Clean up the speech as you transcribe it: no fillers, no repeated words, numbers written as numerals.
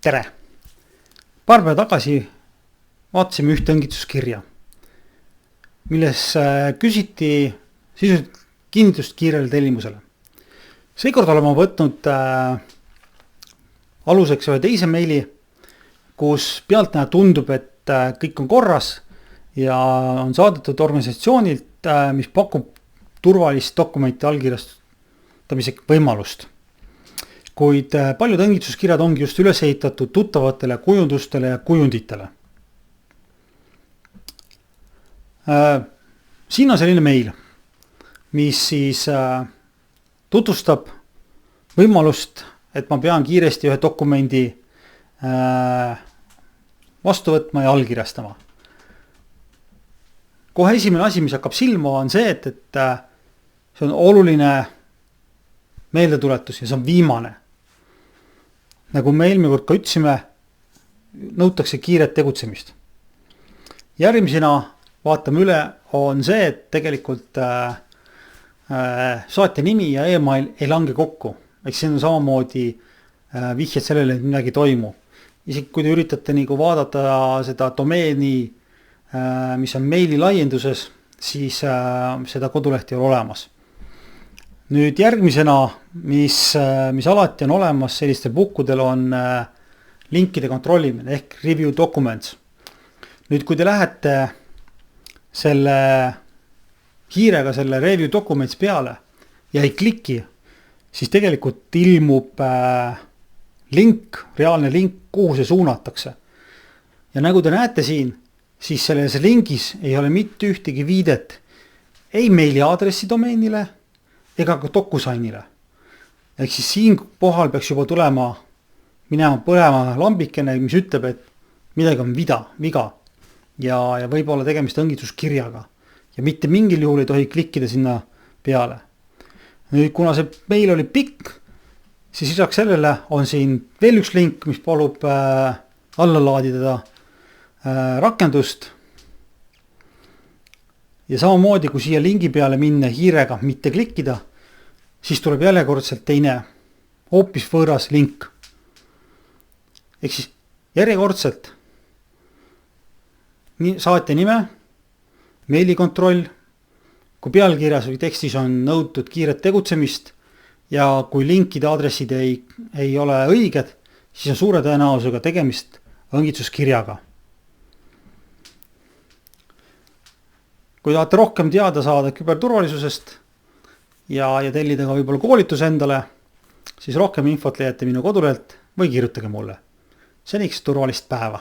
Tere! Paar päeva tagasi vaatasime ühte õngitsuskirja, milles küsiti sisuliselt kinnitust kiirele tellimusele. Seekord oleme võtnud aluseks ühe teise meili, kus pealtnäha tundub, et kõik on korras ja on saadetud organisatsioonilt, mis pakub turvalist dokumenti allkirjastamise võimalust. Kuid paljud õngitsuskirjad ongi just üles ehitatud tuttavatele kujundustele ja kujunditele. Siin on selline meil, mis siis tutvustab võimalust, et ma pean kiiresti ühe dokumendi vastu võtma ja allkirjastama. Kohe esimene asi, mis hakkab silma, on see, et see on oluline meeldetuletus ja see on viimane. Nagu me eelmine kord ka ütlesime, nõutakse kiiret tegutsemist. Järgmisena vaatame üle, on see, et tegelikult saatja nimi ja email ei lange kokku. Eks see on samamoodi vihjed sellele, et midagi toimu. Isegi kui te üritate nagu vaadata seda domeeni, mis on meili laienduses, siis seda kodulehti ei ole olemas. Nüüd järgmisena, mis alati on olemas sellistel puhkudel, on linkide kontrollimine ehk review documents. Nüüd kui te lähete selle kiirega selle review documents peale ja ei kliki, siis tegelikult ilmub link, reaalne link, kuhu see suunatakse. Ja nagu te näete siin, siis selles linkis ei ole mitte ühtegi viidet ei meili aadressi domeenile ega ka DocuSignile. Ehk siis siin pohal peaks juba minema põlema lambikene, mis ütleb, et midagi on viga ja võib olla tegemist õngitsuskirjaga ja mitte mingil juhul ei tohi klikkida sinna peale. Nüüd, kuna see meil oli pikk, siis lisaks sellele on siin veel üks link, mis palub alla laadida rakendust. Ja samamoodi, kui siia lingi peale minna hiirega, mitte klikkida, siis tuleb järjekordselt teine hoopis võõras link. Ehk siis järjekordselt saatja nime, meilikontroll, kui pealkirjas või tekstis on nõutud kiiret tegutsemist ja kui linkide aadressid ei ole õiged, siis on suure tõenäosusega tegemist õngitsuskirjaga. Kui tahate rohkem teada saada küberturvalisusest ja tellida ka võib-olla koolitus endale, siis rohkem infot leiate minu kodulehelt või kirjutage mulle. Seniks turvalist päeva!